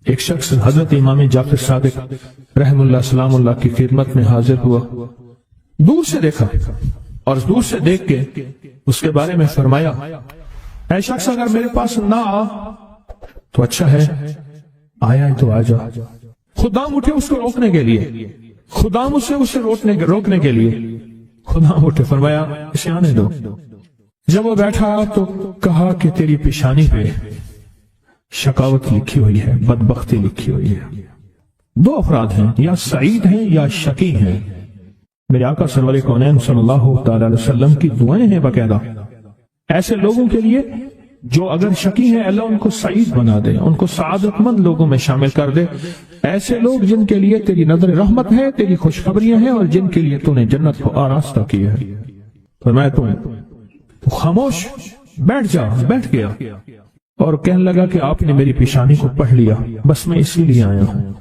ایک شخص حضرت امام جعفر صادق رحم اللہ سلام اللہ کی خدمت میں حاضر ہوا، دور سے دیکھا اور دور سے دیکھ کے اس کے بارے میں فرمایا، اے شخص اگر میرے پاس نہ آ تو اچھا ہے، آیا ہے تو آ جا۔ خدام اٹھے اس کو روکنے کے لیے، خدام اسے روکنے کے لیے خدام اٹھے، فرمایا اسے آنے دو۔ جب وہ بیٹھا تو کہا کہ تیری پیشانی پہ شقاوت لکھی ہوئی ہے، بدبختی لکھی ہوئی ہے۔ دو افراد ہیں، یا سعید ہیں یا شقی ہیں۔ میرے آقا سرور کونین صلی اللہ تعالی علیہ وسلم کی دعائیں ہیں باقاعدہ ایسے لوگوں کے لیے جو اگر شقی ہیں، اللہ ان کو سعید بنا دے، ان کو سعادت مند لوگوں میں شامل کر دے۔ ایسے لوگ جن کے لیے تیری نظر رحمت ہے، تیری خوشخبریاں ہیں، اور جن کے لیے تو نے جنت کو آراستہ کی ہے۔ فرمایا تو خاموش بیٹھ جا۔ بیٹھ گیا اور کہنے لگا کہ آپ نے میری پیشانی کو پڑھ لیا، بس میں اسی لیے آیا ہوں،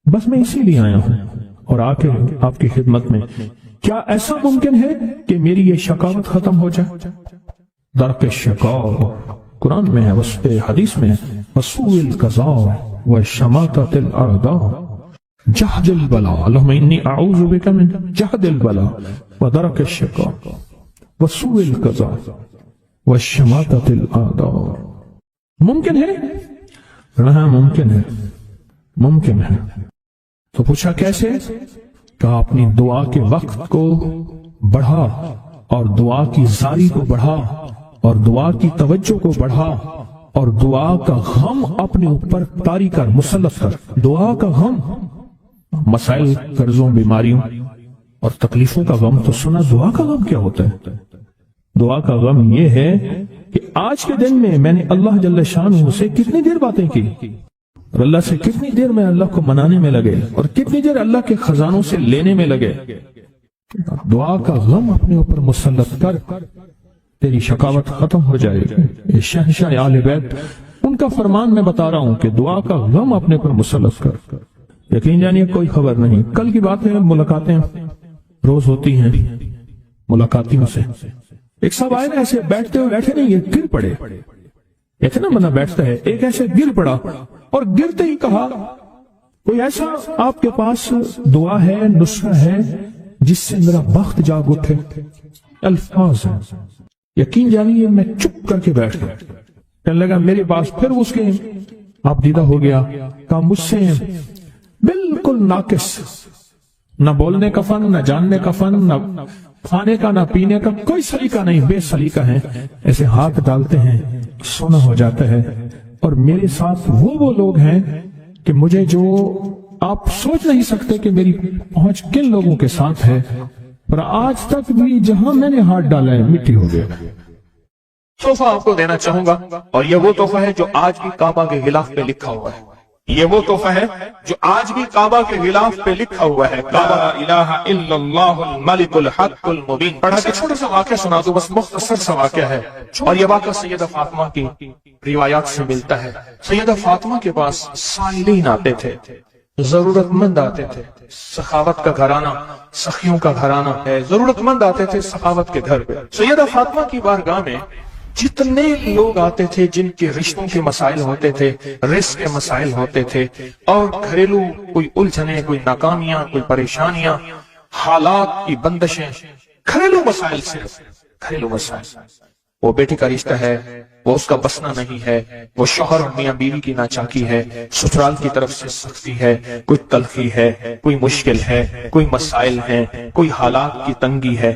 بس میں اسی لیے آیا ہوں اور آ کے آپ کی خدمت میں۔ کیا ایسا ممکن ہے کہ میری یہ شقاوت ختم ہو جائے؟ درک الشقاء قرآن میں ہے، وصف حدیث میں ہے، وسوء القضاء وشماتۃ الاعداء جہد البلاء، اللہم انی اعوذ بک من جہد البلاء ودرک الشقاء وسوء القضاء وشماتۃ الاعداء۔ ممکن ہے؟ ہاں ممکن ہے، ممکن ہے۔ تو پوچھا کیسے؟ کہا اپنی دعا کے وقت کو بڑھا اور دعا کی زاری کو بڑھا اور دعا کی توجہ کو بڑھا اور دعا کا غم اپنے اوپر طاری کر، مسلط کر۔ دعا کا غم، مسائل، قرضوں، بیماریوں اور تکلیفوں کا غم تو سنا، دعا کا غم کیا ہوتا ہے؟ دعا کا غم یہ ہے کہ آج کے دن میں نے اللہ جل شانہ سے کتنی دیر باتیں کی اور اللہ سے کتنی دیر میں اللہ کو منانے میں لگے اور کتنی دیر اللہ کے خزانوں سے لینے میں لگے۔ دعا کا غم اپنے اوپر مسلط کر، تیری شقاوت ختم ہو جائے گی۔ شہنشاہ آل بیت ان کا فرمان میں بتا رہا ہوں کہ دعا کا غم اپنے پر مسلط کر۔ یقین جانیے کوئی خبر نہیں، کل کی بات ہے، ملاقاتیں روز ہوتی ہیں ملاقاتیوں سے۔ ایک صاحب آئے نا، ایسے بیٹھتے ہوئے بیٹھے نہیں، یہ گر پڑے، ایسے نا بندہ بیٹھتا ہے، ایک ایسے گر پڑا اور گرتے ہی کہا کوئی ایسا آپ کے پاس دعا ہے، نسخہ ہے جس سے میرا بخت جاگ اٹھے؟ الفاظ ہیں، یقین جانیے میں چپ کر کے بیٹھ گیا۔ کہنے لگا میرے پاس، پھر اس کے آپ دیدہ ہو گیا، کہا مجھ سے بالکل ناقص، نہ بولنے کا فن، نہ جاننے کا فن، نہ کھانے کا، نہ پینے کا، کوئی سلیقہ نہیں، بے سلیقہ ہے، ایسے ہاتھ ڈالتے ہیں سونا ہو جاتا ہے۔ اور میرے ساتھ وہ لوگ ہیں کہ مجھے جو آپ سوچ نہیں سکتے کہ میری پہنچ کن لوگوں کے ساتھ ہے، اور آج تک بھی جہاں میں نے ہاتھ ڈالا ہے مٹی ہو گیا۔ تحفہ آپ کو دینا چاہوں گا، اور یہ وہ تحفہ ہے جو آج بھی کعبہ کے غلاف پہ لکھا ہوا ہے۔ یہ وہ تحفہ ہے جو آج بھی کعبہ کے غلاف پہ لکھا ہوا ہے، لا الہ الا اللہ الملک الحق المبین۔ پڑھا کہ چھوٹا سا واقعہ سنا دو، بس مختصر سا واقعہ ہے، اور یہ واقعہ سیدہ فاطمہ کی روایات سے ملتا ہے۔ سیدہ فاطمہ کے پاس سائلین آتے تھے، ضرورت مند آتے تھے، سخاوت کا گھرانہ، سخیوں کا گھرانہ ہے، ضرورت مند آتے تھے سخاوت کے گھر پہ۔ سیدہ فاطمہ کی بارگاہ میں جتنے لوگ آتے تھے جن کے رشتوں کے مسائل ہوتے تھے، رزق کے مسائل ہوتے تھے، اور گھریلو کوئی الجھنیں، کوئی ناکامیاں، کوئی پریشانیاں، حالات کی بندشیں، گھریلو مسائل، صرف گھریلو مسائل، وہ بیٹی کا رشتہ ہے، وہ اس کا بسنا نہیں ہے، وہ شوہر اور میاں بیوی کی ناچاکی ہے، سسرال کی طرف سے سختی ہے، کوئی تلخی ہے، کوئی مشکل ہے، کوئی مسائل ہیں، کوئی حالات کی تنگی ہے۔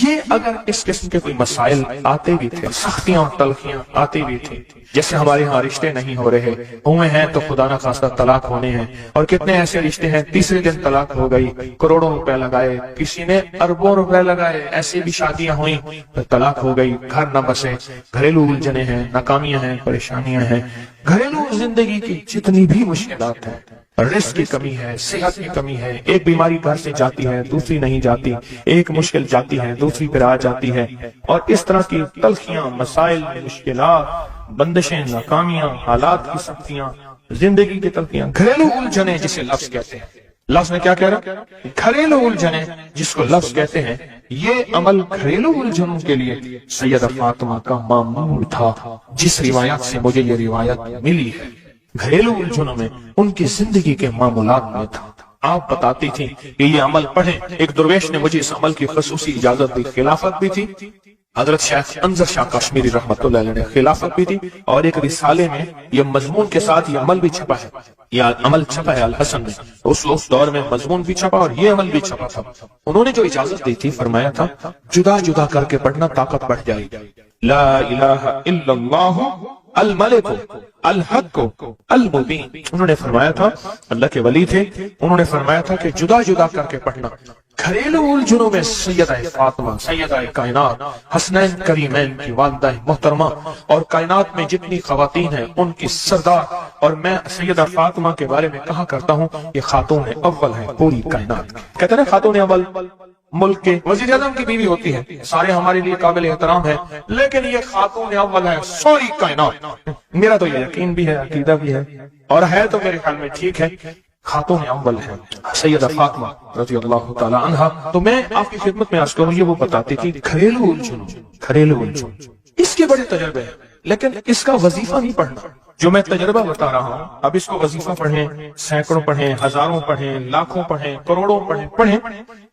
یہ اگر اس قسم کے کوئی مسائل آتے بھی تھے، سختیاں اور تلخیاں آتی بھی تھی، جیسے ہمارے ہاں رشتے نہیں ہو رہے، ہوئے ہیں تو خدا نہ خواستہ طلاق ہونے ہیں، اور کتنے ایسے رشتے ہیں تیسرے دن طلاق ہو گئی، کروڑوں روپے لگائے، کسی نے اربوں روپے لگائے، ایسی بھی شادیاں ہوئیں تو طلاق ہو گئی، گھر نہ بسے، گھریلو الجھنیں ہیں، ناکامیاں ہیں، پریشانیاں ہیں، گھریلو زندگی کی جتنی بھی مشکلات ہیں، رزق کی کمی ہے، صحت کی کمی ہے، ایک بیماری گھر سے جاتی ہے دوسری نہیں جاتی، ایک مشکل جاتی ہے دوسری پھر آ جاتی ہے، اور اس طرح کی تلخیاں، مسائل، مشکلات، بندشیں، ناکامیاں، حالات کی سختیاں، زندگی کی تلخیاں، گھریلو الجھنیں جسے لفظ کہتے ہیں۔ لفظ میں کیا کہہ رہا؟ گھریلو الجھنیں جس کو لفظ کہتے ہیں۔ یہ عمل گھریلو الجھنوں کے لیے سیدہ فاطمہ کا معمول تھا، جس روایت سے مجھے یہ روایت ملی ہے۔ घरेलू उलझनों में, उनकी जिंदगी के मामूलात में था। आप बताती थी कि ये अमल पढ़ें। एक दुर्वेश ने मुझे इस अमल की खसूसी इजाजत दी, खिलाफत भी थी। हजरत शेख अंजर शाह कश्मीरी रहमतुल्लाह अलैह ने खिलाफत भी दी, और एक रिसाले में ये मजमून के साथ ये अमल भी छपा है, या अमल छपा है अल हसन में। उस दौर में मजमून भी छपा और ये अमल भी छपा था। उन्होंने जो इजाजत दी थी, फरमाया था जुदा जुदा करके पढ़ना ताकत बढ़ जाएगी। ला इलाहा इल्लल्लाह अल मलिक अल हक अल मुबीन। उन्होंने फरमाया था, अल्लाह के वली थे, उन्होंने फरमाया था कि जुदा जुदा करके पढ़ना। घरेलू उलझनों में सैयदा फातिमा, सैयदा कायनात, हसनैन करीमैन की वालिदा मोहतरमा, और कायनात में जितनी खवातीन हैं उनकी सरदार। और मैं सैयदा फातिमा के बारे में कहा करता हूँ, ये खातून अव्वल है पूरी कायनात की। कहते हैं खातून अव्वल मुल्क के वजीर आज़म की बीवी होती है, सारे हमारे लिए काबिल एहतराम है, लेकिन ये खातून अव्वल है सारी कायनात। मेरा तो ये यकीन भी है, अकीदा भी है, और है तो मेरे ख्याल में ठीक है, खातून अव्वल है सैयदा फातिमा रज़ी अल्लाह ताला अन्हा। तो मैं आपकी खिदमत में अर्ज करूं, ये वो बताती थी घरेलू उलझन, इसके बड़े तजर्बे हैं, लेकिन इसका वजीफा नहीं पढ़ना। जो मैं तजर्बा बता रहा हूं, अब इसको वजीफा पढ़ें, सैकड़ों पढ़ें, हजारों पढ़ें, लाखों पढ़ें, करोड़ों पढ़ें,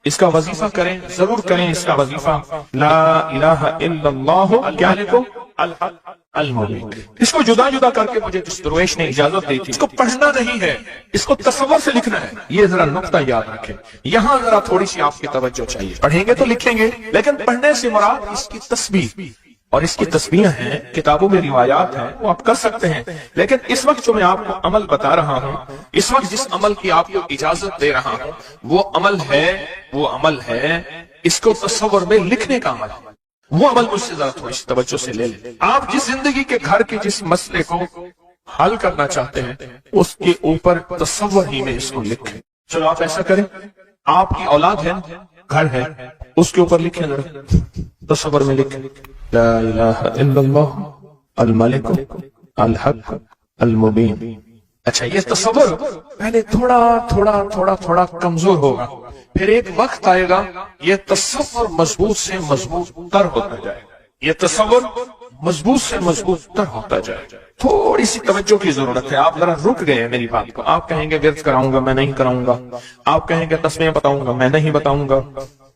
इसका वजीफा करें, जरूर करें इसका वजीफा। ला इलाहा इल्लल्लाह क्या लिखो अल हक अल मुबीन। इसको जुदा जुदा करके मुझे जिस दुर्वेश ने इजाजत दी थी, इसको पढ़ना नहीं है, इसको तसव्वुर से लिखना है। ये जरा नुक्ता याद रखें, यहाँ जरा थोड़ी सी आपकी तवज्जो चाहिए। पढ़ेंगे तो लिखेंगे, लेकिन पढ़ने से मुराद इसकी तस्बीह, और इसकी तस्बीह हैं, किताबों में रिवायात हैं, वो आप कर सकते हैं। लेकिन इस वक्त जो मैं आपको अमल बता रहा हूं, इस वक्त जिस अमल की आपको इजाजत दे रहा हूं, वो अमल है इसको तसव्वुर में लिखने का अमल। वो अमल मुझसे जरा थोड़ी सी तवज्जो से ले लें। आप जिस जिंदगी के घर के जिस मसले को हल करना चाहते हैं, उसके ऊपर तसव्वुर ही में इसको लिखें। चलो आप ऐसा करें, आपकी औलाद है, घर है, उसके ऊपर लिखें, तसव्वुर में लिखें ला इलाहा इल्लल्लाह अल मलिक अल हक अल मुबीन। अच्छा, ये तसव्वुर पहले थोड़ा कमजोर होगा, फिर एक वक्त आएगा ये तसव्वुर मजबूत से मजबूत तर होता जाएगा। ये तसव्वुर मजबूत से मजबूत तर होता जाएगा। थोड़ी सी तवज्जो की जरूरत है। आप जरा रुक गए हैं मेरी बात को। आप कहेंगे विर्द कराऊंगा, मैं नहीं कराऊंगा। आप कहेंगे तस्बीह बताऊंगा, मैं नहीं बताऊंगा।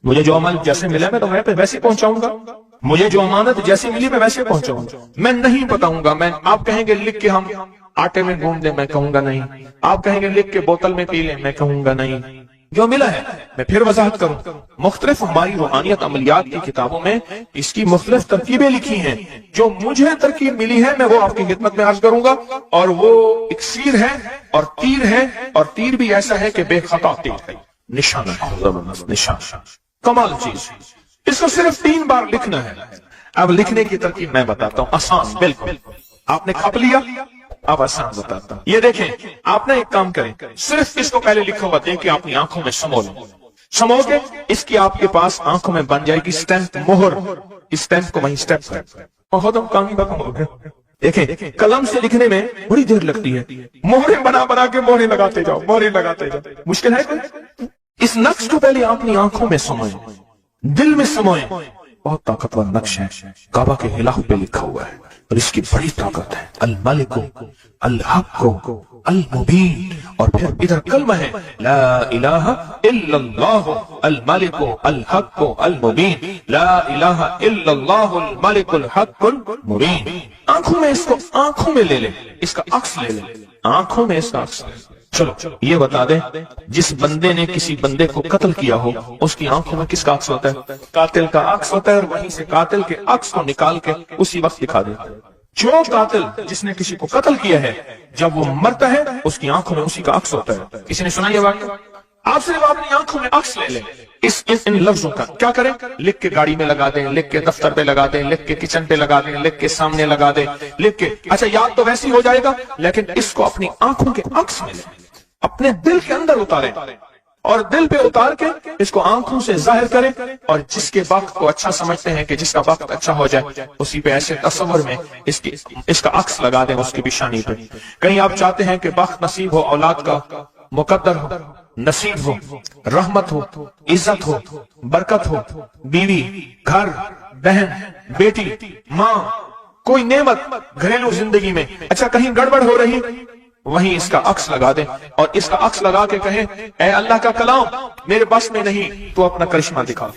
मुझे जो अमल जैसे मिला मैं तो वह पे वैसे पहुंचाऊंगा। मुझे जो अमानत जैसी मिली मैं वैसे पहुंचाऊंगा। मैं नहीं बताऊंगा। मैं आप कहेंगे लिख के हम आटे में गूंद दे, मैं कहूंगा नहीं। आप कहेंगे लिख के बोतल में पी ले, मैं कहूंगा नहीं। जो मिला है मैं फिर वजाहत करूं। मुख्तलिफ हमारी रूहानियत अमलियात की किताबों में इसकी मुख्तलिफ तरकीबें लिखी हैं। जो मुझे तरकीब मिली है मैं वो आपकी खिदमत में अर्ज करूंगा। और वो इक्सीर है और तीर है, और तीर भी ऐसा है कि बेखता तीर है, निशाना है, निशान, कमाल चीज। इसको सिर्फ 3 बार लिखना है। अब लिखने की तरकीब मैं बताता हूं, आसान बिल्कुल। आपने खप लिया, अब आसान बताता हूं। ये देखें, आपने एक काम करें, सिर्फ इसको पहले लिखा हुआ दें कि अपनी आंखों में समो के इसकी आपके पास आंखों में बन जाएगी स्टैंप, मोहर। इस स्टैंप को वहीं स्टैंप कर, बहुत काम ही खत्म हो गया। देखें, कलम से लिखने में बड़ी देर लगती है। मोहरे बना के मोहरे लगाते जाओ। मुश्किल है कोई? इस नक्श को पहले अपनी आंखों में समोए, दिल में समोए। बहुत ताकतवर नक्श है, काबा के गिलाफ पे लिखा हुआ है और इसकी बड़ी ताकत है। अल मलिक अल हक अल मुबीन। और फिर इधर कलमा है ला इलाहा इल्लल्लाह अल मलिक अल हक अल मुबीन। ला इलाहा इल्लल्लाह अल मलिक अल हक अल मुबीन। आंखों में इसको आंखों में ले ले, इसका अक्स ले ले, आंखों में इसका अक्स ले। चलो ये बता दे, जिस बंदे ने किसी बंदे को कत्ल किया हो उसकी आंखों में किसका अक्स होता है? कातिल का अक्स होता है। और वहीं से कातिल के अक्स को निकाल के उसी वक्त दिखा दे। जो कातिल जिसने किसी को कत्ल किया है, जब वो मरता है उसकी आंखों में उसी का अक्स होता है। किसी ने सुना ये वाक्य? आप सिर्फ अपनी आंखों में अक्स ले लें। इन लफ्जों का क्या करें? लिख के गाड़ी में लगा दें, लिख के दफ्तर पे लगा दें, लिख के किचन पे लगा दें, लिख के सामने लगा दें, लिख के। अच्छा, याद तो वैसे ही हो जाएगा, लेकिन इसको अपनी आंखों के अक्स में लें, अपने दिल के अंदर उतारें और दिल पे उतार के इसको आंखों से जाहिर करें। और जिसके वक्त को अच्छा समझते हैं कि जिसका वक्त अच्छा हो जाए, उसी पे ऐसे तस्वर में इसका अक्स लगा दें उसकी बिशानी पे। कहीं आप चाहते हैं कि वक्त नसीब हो, औलाद का मुकद्दर हो, नसीब हो, रहमत हो, इज्जत हो, बरकत हो, बीवी, घर, बहन, बेटी, माँ, कोई नेमत घरेलू जिंदगी में। अच्छा, कहीं गड़बड़ हो रही, وہیں اس کا عکس لگا دیں اور اس کا عکس لگا کے کہیں اے اللہ کا کلام میرے بس میں نہیں تو اپنا کرشمہ دکھا.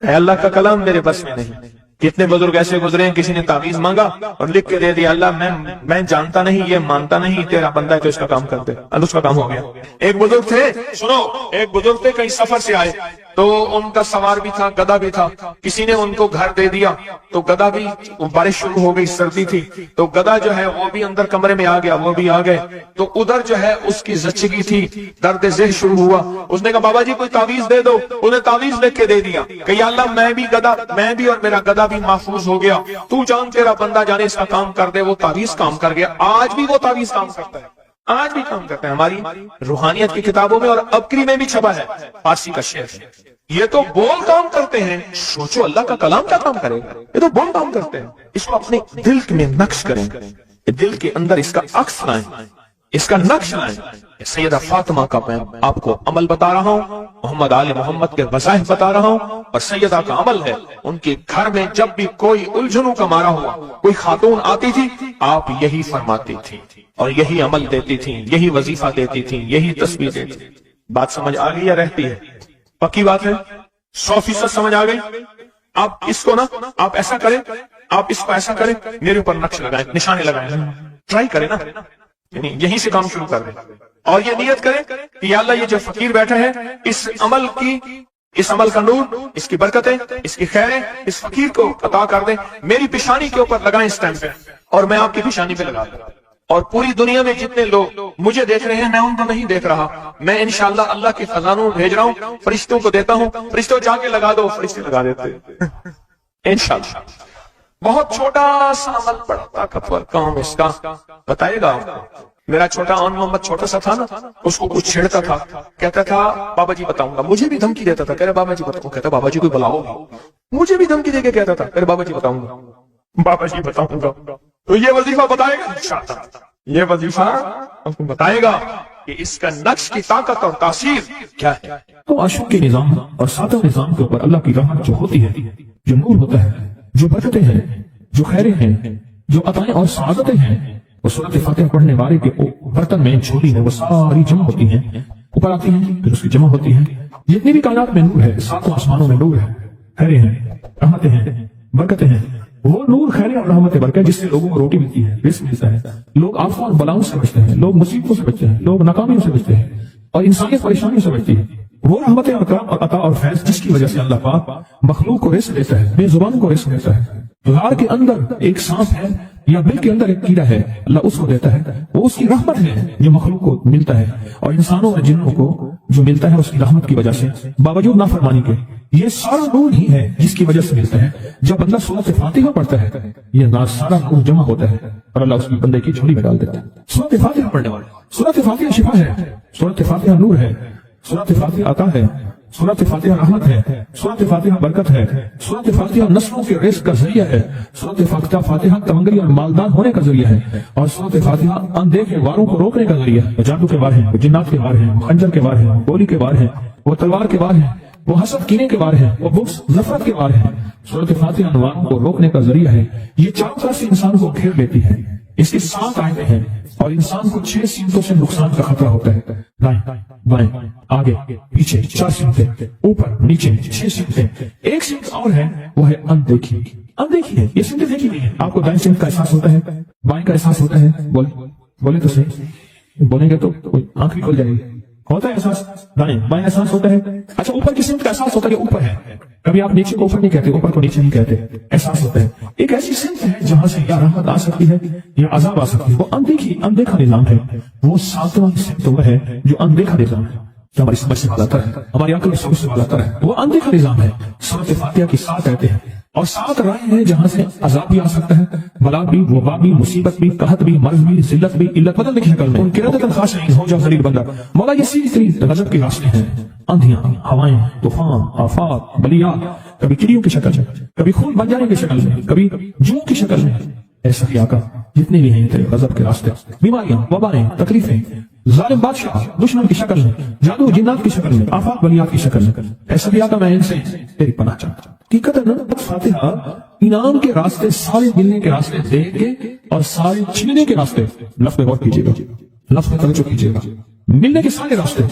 اے اللہ کا کلام میرے بس میں نہیں. کتنے بزرگ ایسے گزرے ہیں کسی نے تعویذ مانگا اور لکھ کے دے دیا اللہ میں جانتا نہیں یہ مانتا نہیں تیرا بندہ ہے تو اس کا کام کر دے. اس کا کام ہو گیا. ایک بزرگ تھے سنو ایک بزرگ تھے کہیں سفر سے آئے تو ان کا سوار بھی تھا گدھا بھی تھا. کسی نے ان کو گھر دے دیا تو گدھا بھی بارش شروع ہو گئی سردی تھی تو گدھا جو ہے وہ بھی اندر کمرے میں آ گیا وہ بھی آ گئے تو ادھر جو ہے اس کی زچگی تھی درد ذہن شروع ہوا. اس نے کہا بابا جی کوئی تعویذ دے دو. انہیں تعویذ لکھ کے دے دیا کہ یا اللہ میں بھی گدھا میں بھی اور میرا گدھا بھی محفوظ ہو گیا تو جان تیرا بندہ جانے اس کا کام کر دے. وہ تعویذ کام کر گیا. آج بھی وہ تعویذ کام کرتا ہے آج بھی کام کرتا ہے. ہماری روحانیت کی کتابوں میں اور ابکری میں بھی چھپا ہے فارسی کا شعر. یہ تو بول کام کرتے ہیں سوچو اللہ کا کلام کیا کام کرے گا. یہ تو بول کام کرتے ہیں. اس کو اپنے دل میں نقش کریں دل کے اندر اس کا عکس لائیں اس کا نقش لائیں. سیدہ فاطمہ کا میں آپ کو عمل بتا رہا ہوں محمد آل محمد کے وظائف بتا رہا ہوں اور سیدہ کا عمل ہے. ان کے گھر میں جب بھی کوئی الجھنوں کا مارا ہوا کوئی خاتون آتی تھی آپ یہی فرماتی تھی اور یہی عمل دیتی تھی یہی وظیفہ دیتی تھی یہی تسبیح دیتی تھی. بات سمجھ آ گئی یا رہتی ہے؟ پکی بات ہے 100% سمجھ آ گئی. آپ اس کو نا آپ ایسا کریں آپ اس کو ایسا کریں میرے اوپر نقش لگائیں نشانے لگائیں ٹرائی کریں نا یعنی یہیں سے کام شروع کر دیں اور یہ نیت کریں کہ یا اللہ یہ جو فقیر بیٹھا ہے اس عمل کا نور اس کی برکتیں اس کی خیریں اس فقیر کو عطا کر دیں. میری پیشانی کے اوپر لگائیں اس ٹائم پہ اور میں آپ کی پیشانی پہ لگا دوں اور پوری دنیا میں جتنے لوگ مجھے دیکھ رہے ہیں میں ان کو نہیں دیکھ رہا. میں انشاءاللہ اللہ کے خزانوں بھیج رہا ہوں فرشتوں کو دیتا ہوں فرشتوں جا کے لگا دو فرشتے لگا دیتے انشاءاللہ. بہت چھوٹا سا عمل بڑا طاقتور کام اس کا بتائے گا آپ کو. میرا چھوٹا آن محمد چھوٹا سا تھا نا اس کو کچھ چھیڑتا تھا کہتا تھا بابا جی بتاؤں گا. مجھے بھی دھمکی دیتا تھا کہہ رہا بابا جی بتاؤں کہتا بابا جی کوئی بلاؤ مجھے بھی دھمکی دے کے کہتا تھا کہہ رہا بابا جی بتاؤں گا بابا جی بتاؤں گا. تو یہ وظیفہ بتائے گا انشاءاللہ. یہ وظیفہ آپ کو بتائے گا کہ اس کا نقش کی طاقت اور تاثیر کیا ہے. تو عاشق کے نظام اور سادہ نظام کے اوپر اللہ کی رحمت جو ہوتی ہے جو نور ہوتا ہے جو برکتیں ہیں جو خیریں ہیں جو عطائیں اور سعادتیں ہیں وہ سورۃ فاتحہ پڑھنے والے کے برتن میں جھولی میں وہ ساری جمع ہوتی ہیں اوپر آتی ہیں پھر اس کی جمع ہوتی ہیں. جتنی بھی کائنات میں نور ہے ساتوں آسمانوں میں نور ہے خیریں ہیں رحمتیں ہیں برکتیں ہیں. وہ نور خیر اور رحمت برکت جس سے لوگوں کو روٹی ملتی ہے رزق ملتا ہے. لوگ آفات اور بلاؤں سے بچتے ہیں لوگ مصیبتوں سے بچتے ہیں لوگ ناکامیوں سے بچتے ہیں اور انسانیت پریشانیوں سے بچتی ہے. وہ رحمت اور کرم اور عطا اور فیض جس کی وجہ سے اللہ پاک مخلوق کو رزق دیتا ہے بے زبانوں کو رزق دیتا ہے. غار کے اندر ایک سانپ ہے یا بل کے اندر ایک کیڑا ہے اللہ اس کو دیتا ہے. وہ اس کی رحمت ہے جو مخلوق کو ملتا ہے اور انسانوں اور جنوں کو جو ملتا ہے اس کی رحمت کی وجہ سے باوجود نافرمانی کے. یہ سارا نور ہی ہے جس کی وجہ سے ملتا ہے. جب بندہ سورۃ فاتحہ پڑھتا ہے یہ سارا نور جمع ہوتا ہے اور اللہ اس کی بندے کی جھولی میں ڈال دیتا ہے. سورۃ فاتحہ پڑھنے والے سورۃ فاتحہ شفا ہے سورۃ فاتحہ نور ہے سورۃ فاتحہ عطا ہے سورۃ فاتحہ رحمت ہے سورۃ فاتحہ برکت ہے سورۃ فاتحہ نسلوں کے رزق کا ذریعہ ہے سورۃ فاتحہ تمنگری اور مالدار ہونے کا ذریعہ ہے اور سورۃ فاتحہ اندیکھے واروں کو روکنے کا ذریعہ ہے. وہ جادو کے وار ہیں وہ جنات کے وار ہیں وہ خنجر کے وار ہیں وہ گولی کے وار ہیں وہ تلوار کے وار ہیں وہ حسد کینے کے وار ہیں وہ بغض نفرت کے وار ہیں. سورۃ فاتحہ انواروں کو روکنے کا ذریعہ ہے. یہ چاروں طرف سے انسان کو گھیر لیتی ہے. اس کے 7 آیتیں ہیں اور انسان کو 6 سمتوں سے نقصان کا خطرہ ہوتا ہے. دائیں بائیں آگے پیچھے 4 سمتیں اوپر نیچے 6 سمتیں. ایک سمت اور ہے وہ ہے اندیکھی. اندیکھی ہے یہ سمتیں دیکھی نہیں ہے. آپ کو دائیں سمت کا احساس ہوتا ہے بائیں کا احساس ہوتا ہے. بولے تو صحیح بولیں گے تو آنکھ بھی کھل جائے گی. ہوتا ہے احساس دائیں بائیں احساس ہوتا ہے. اچھا اوپر کی سمت کا احساس ہوتا ہے کہ اوپر ہے. کبھی آپ نیچے کو اوپر نہیں کہتے اوپر کو نیچے نہیں کہتے. احساس ہوتا ہے ایک ایسی سمت ہے جہاں سے یا رحمت آ سکتی ہے یا عذاب آ سکتی ہے. وہ اندیکھا نظام ہے. وہ 7واں سمت وہ ہے جو اندیکھا نظام ہے. ہماری سمجھ سے بالا تر ہے ہماری عقل سمجھ سے بالا تر ہے. وہ اندیکھا نظام ہے. سورۃ فاتحہ کی 7 آیتیں ہیں اور 7 راہیں ہیں جہاں سے عذاب بھی آ سکتا ہے بلا بھی وبا بھی مصیبت بھی قحط بھی مرض بھی ذلت بھی علت بدلنے کی شکل میں. ان قرۃ خاشعین ہو جا ذلیل بندہ. مولا یہ سیدھی غضب کے راستے ہیں. آندھیاں ہوائیں طوفان آفات بلیات کبھی چڑیوں کی شکل میں کبھی خون بن جانے کی شکل میں کبھی جوں کی شکل میں. ایسا ہی آقا جتنے بھی ہیں تیرے غضب کے راستے بیماریاں وبائیں تکلیفیں ظالم بادشاہ دشمن کی شکل میں جادو جنات کی شکل میں آفات بلیات کی شکل میں ایسا بھی آقا میں ان سے تیری پناہ چاہتا ہوں. حقیقت فاتحہ انعام کے راستے سارے ملنے کے راستے دے کے اور سارے چھیننے کے راستے لفظ غور کیجیے گا. लफ्ज में तवज्जो कीजिएगा। मिलने के सारे रास्ते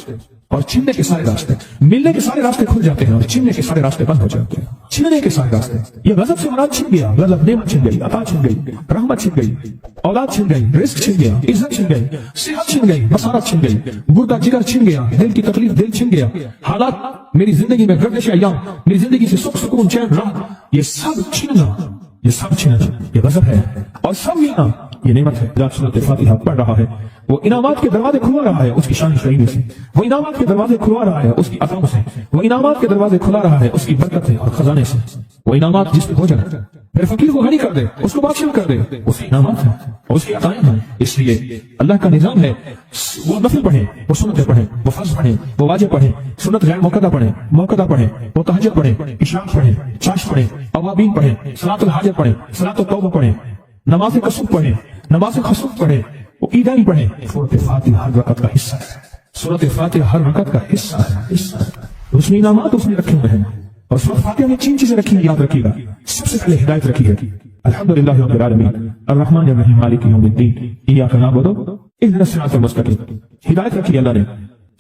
और छीनने के सारे रास्ते, मिलने के सारे रास्ते खुल जाते हैं और छीनने के सारे रास्ते बंद हो जाते हैं। छीनने के सारे रास्ते, ये गजब से मुराद छिन गया, गजब नेमत छिन गई, अता छिन गई, रहमत छिन गई, औलाद छिन गई, रिस्क छिन गया, इज्जत छिन गई, सेहत छिन गई, बसारत छिन गई, गुर्दा जिगर छिन गया, दिल की तकलीफ दिल छिन गया, हालात मेरी जिंदगी में गर्दिश अय्याम, मेरी जिंदगी से सुख सुकून चैन राहत, ये सब छीनना, ये सब छीनना, ये गजब है और सब मिलना ये नेमत है। जब सूरत फातिहा पढ़ रहा है वो इनामात के दरवाजे खुलवा रहा है उसकी शान शरीफ से, वो इनामात के दरवाजे खुलवा रहा है उसकी अताओं से, वो इनामात के दरवाजे खुला रहा है उसकी बरकत है और खजाने से। वो इनामात जिस पे हो जाए मेरे फकीर को गनी कर दे, उसको बादशाह कर दे, उसके इनामात है, उसकी अताएं हैं। इसलिए अल्लाह का निजाम है, वो नफल पढ़े, वो सुन्नतें पढ़े, वो फर्ज पढ़े, वो वाजिब पढ़े, सुन्नत गैर मुक़द्दा पढ़े, मुक़द्दा पढ़े, वो तहज्जुद पढ़े, इशराक पढ़े, चाश पढ़े, अवाबीन पढ़े, सलातुल हाजत पढ़े, सलातुल तौबा पढ़े, नमाज कसूफ पढ़े, नमाज खसूफ पढ़े, वो ईदानी पढ़े। सूरत फातिहा हर रकत का हिस्सा है, सूरत फातिहा हर रकत का हिस्सा है। उसमें इनामात उसने रखे हुए हैं और सूरत फातिहा में 3 चीजें रखी हैं, याद रखिएगा। सबसे पहले हिदायत रखी है, अल्हम्दुलिल्लाहि रब्बिल आलमीन अर्रहमानिर रहीम मालिकि यौमिद्दीन इय्याका नअबुदु इहदिनस सिरातल मुस्तकीम। हिदायत रखी है अल्लाह ने।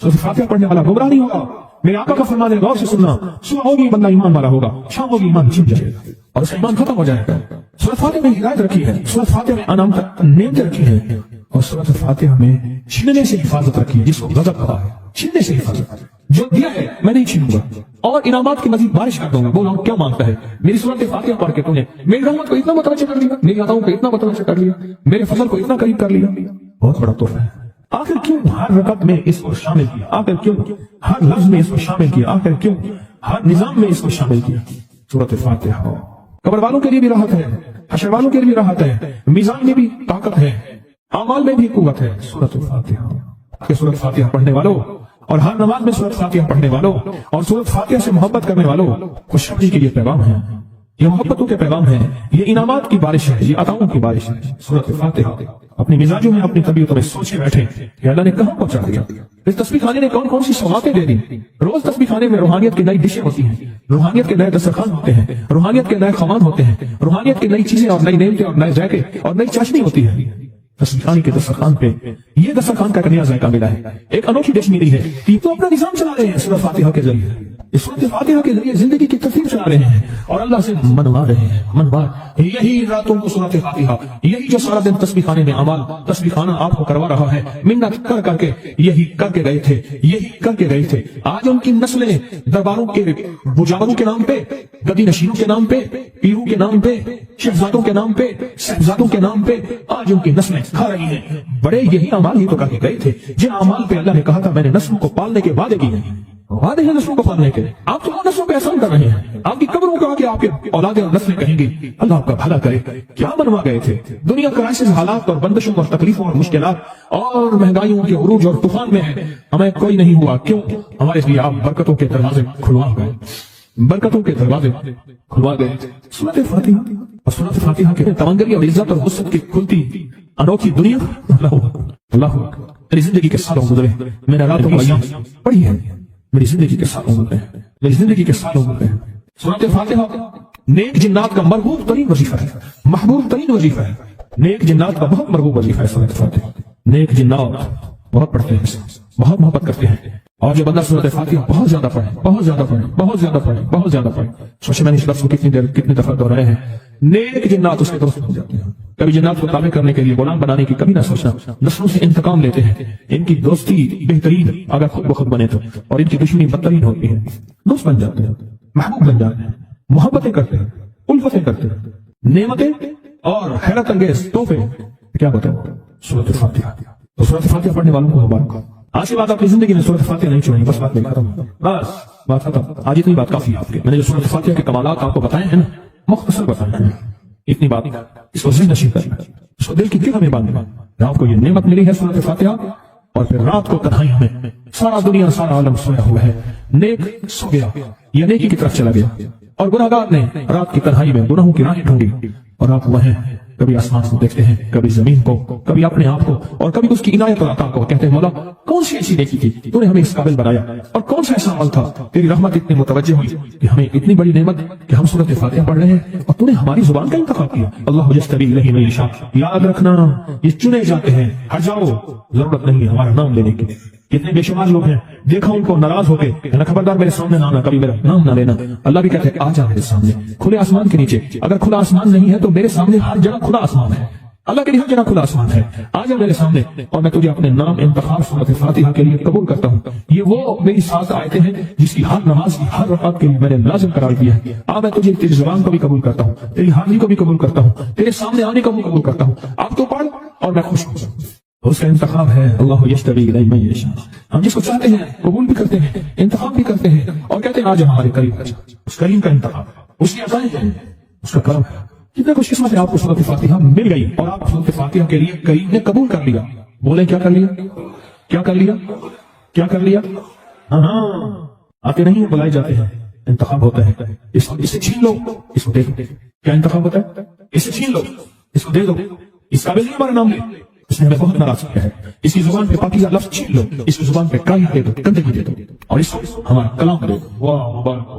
सूरत फातिहा पढ़ने वाला गुमराह नहीं होगा। मेरे आका का फरमान है, गौर से सुनना, सुबह होगी बंदा ईमान वाला होगा, शाम होगी ईमान छिप जाएगा और उसका ईमान खत्म हो जाएगा। सूरत फातिहा में हिदायत रखी है, सूरत फातिहा में अनाम नेमतें रखी है और सूरत फातिहा में छीनने से हिफाजत रखी है। जिसको गजब कहा है, छीनने से हिफाजत, जो दिया है मैं नहीं छीनूंगा और इनामात की मजीद बारिश कर दूंगा। बोलो क्या मांगता है? मेरी सूरत फातिहा पढ़ के तूने मेरी रहमत को इतना मुतवज्जो कर लिया, मेरी अताओं को इतना मुतवज्जो कर लिया, मेरे फजल को इतना करीब कर लिया, बहुत बड़ा तोहफा है। आखिर क्यों हर रकत में इसको शामिल किया? आखिर क्यों हर लफ्ज में इसको शामिल किया? आखिर क्यों हर निजाम में इसको शामिल किया? सूरत फातिहा कब्र वालों के लिए भी राहत है, हशर वालों के लिए भी राहत है, मीजान में भी ताकत है, अमाल में भी कुव्वत है। सूरत फातिहा, सूरत फातिहा पढ़ने वालों और हर नमाज में सूरत फातिहा पढ़ने वालों और सूरत फातिहा से मोहब्बत करने वालों खुशखबरी के ये पैगाम है, ये मोहब्बतों के पैगाम है, ये इनामात की बारिश है, ये अताओं की बारिश है। सूरत फातिहा अपनी मिजाजों में, अपनी तबीयतों में सोच के बैठे कि अल्लाह ने कहां पहुंचा दिया। इस तस्बीह खाने ने कौन कौन सी सौगातें दे दी। रोज तस्बीह खाने में रूहानियत की नई डिशें होती हैं, रूहानियत के नए दस्तरखान होते हैं, रूहानियत के नए खमान होते हैं, रूहानियत की नई चीजें और नई नेमतें और नए जायके और नई चाशनी होती है। तस्बीह खाने के दस्तरखान पे ये दस्तरखान का नया जायका मिला है, एक अनोखी डिश मिली है। तो अपना निजाम चला रहे हैं सूरत फातिहा के जरिए, इस सूरत फातिहा के जरिए जिंदगी की तरतीब चला रहे हैं और अल्लाह से मनवा रहे हैं। मनवा यही रातों को सूरत फातिहा, यही जो सारा दिन तस्बीह खाने में अमाल तस्बीह खाना आपको करवा रहा है, मिन्नत कर करके यही करके गए थे, यही करके गए थे। आज उनकी नस्लें दरबारों के बुजावरों के नाम पे, गदी नशीनों के नाम पे, पीरों के नाम पे, शहजादों के नाम पे, साहबजादों के नाम पे आज उनकी नस्लें खा रही हैं। बड़े यही अमाल ही तो करके गए थे जिन अमाल पे अल्लाह ने कहा था मैंने नस्लों को पालने के वादे किए हैं। वादे हैं नस्लों को पालने के, आप तो नस्लों पे एहसान कर रहे हैं। आपकी कब्रों को आके आपके औलादे और नस्लें कहेंगी अल्लाह आपका भला करे। क्या बनवा गए थे? दुनिया क्राइसिस हालात और बंदिशों और तकलीफों और मुश्किलात और महंगाइयों के उरूज और तूफान में है, हमें कोई नहीं हुआ। क्यों? हमारे लिए आप बरकतों के दरवाजे खुलवा गए, बरकतों के दरवाजे खुलवा गए। सूरत फातिहा और सूरत फातिहा के तमंगरी और इज्जत और वसत की खुलती अनोखी दुनिया। अल्लाह मेरी जिंदगी के सालों गुजरे, मैंने रातों को अय्याम पढ़ी है, मेरी जिंदगी के सालों गुजरे, मेरी जिंदगी के सालों गुजरे। सूरत फातिहा नेक जिन्नात का मरगूब तरीन वजीफा है, महबूब तरीन वजीफा है। नेक जिन्नात का बहुत मरगूब वजीफा है सूरत फातिहा। नेक जिन्नात बहुत पढ़ते हैं, बहुत मोहब्बत करते हैं और जो बंदा सूरत फातिहा बहुत ज्यादा पढ़े, बहुत ज्यादा पढ़े, बहुत ज्यादा पढ़े, बहुत ज्यादा पढ़े, सोचे मैंने इस लफ्ज़ को कितनी देर कितने दफा दोहराए हैं। नेक जिन्नात उसके दोस्त हो जाते हैं। कभी जिन्नात को ताबे करने के लिए, गुलाम बनाने की कभी ना सोचना, नस्लों से इंतकाम लेते हैं। इनकी दोस्ती बेहतरीन अगर खुद बखुद बने तो, और इनकी दुश्मनी बदतरीन होती है। दोस्त बन जाते हैं, महबूब बन जाते हैं, मोहब्बतें करते हैं, उल्फतें करते हैं, नेमतें और हैरत अंगेज तोहफे। क्या बताओ सूरत फातिहा। तो सूरत फातिहा पढ़ने वालों को मुबारक। आज के बाद अपनी जिंदगी में सूरत फातिहा नहीं छोड़ेंगे, बस बात नहीं खत्म, बस बात खत्म। आज इतनी बात काफी है आपके। मैंने जो सूरत फातिहा के कमालात आपको बताए हैं ना, मुख्तसर बताए हैं, इतनी बात इसको ज़िंदा नशीब करना, इसको दिल की दिल में बांधना। आपको ये नेमत मिली है सूरत फातिहा और फिर रात को तन्हाइयों में सारा दुनिया सारा आलम सोया हुआ है, नेक सो गया, ये नेकी की तरफ चला गया और गुनाहगार ने रात की तन्हाई में गुनाहों की राहें ढूंढी और आप वह कभी आसमान को देखते हैं, कभी जमीन को, कभी अपने आप को और कभी उसकी इनायत और अता को। कहते हैं मौला कौन सी ऐसी नेकी की तूने हमें इस काबिल बनाया और कौन सा ऐसा अमल था, तेरी रहमत इतनी मुतवज्जो हुई कि हमें इतनी बड़ी नेमत कि हम सूरत फातिहा पढ़ रहे हैं और तूने हमारी जुबान का इंतखाब किया। अल्लाह यस्तबी इलैहि मन यशा, याद रखना ये चुने जाते हैं, हट जाओ ضرورت نہیں ہے ہمارا نام لینے کی. کتنے بے شمار لوگ ہیں دیکھا ان کو ناراض ہو کے کہنا خبردار میرے سامنے نہ آنا, کبھی میرا نام نہ لینا. اللہ بھی کہتے ہیں آ جا میرے سامنے کھلے آسمان کے نیچے. اگر کھلا آسمان نہیں ہے تو میرے سامنے ہر جگہ کھلا آسمان ہے. اللہ کے لیے ہر جگہ کھلا آسمان ہے. آ جا میرے سامنے اور میں تجھے اپنے نام انتخاب سورۃ فاتحہ کے لیے قبول کرتا ہوں. یہ وہ میری 7 آیتیں ہیں جس کی ہر نماز کی ہر رکعت کے لیے میں نے لازم قرار دیا ہے. اب میں تجھے تیری زبان کو بھی قبول کرتا ہوں, تیری حاضری کو بھی قبول کرتا ہوں, تیرے سامنے آنے کو بھی قبول کرتا ہوں. اب تو پڑھ اور میں خوش ہوں. اس کا انتخاب ہے اللہ یشتبی الیہ من یشاء. ہم جس کو چاہتے ہیں قبول بھی کرتے ہیں, انتخاب بھی کرتے ہیں اور کہتے ہیں آج ہمارے قریب. اس کریم کا انتخاب ہے, اس کی عطائیں ہیں, اس کا کرم ہے. کتنا خوش قسمت ہے آپ کو سورۃ فاتحہ مل گئی اور آپ سورۃ فاتحہ کے لیے کریم نے قبول کر لیا. بولیں کیا کر لیا, کیا کر لیا, کیا کر لیا؟ ہاں آتے نہیں بلائے جاتے ہیں. انتخاب ہوتا ہے, اسے چھین لو, اس کو دے دو. کیا انتخاب ہوتا ہے؟ اسے چھین لو, اس کو دے دو. اس قابل نہیں ہمارا نام لے, اس نے ہمیں بہت ناراض کیا ہے. اس کی زبان پہ پاکیزہ لفظ چھین لو, اس کی زبان پہ کائی دے دو, گندگی دے دو اور اس کو ہمارا کلام دے دو. واہ مبارک.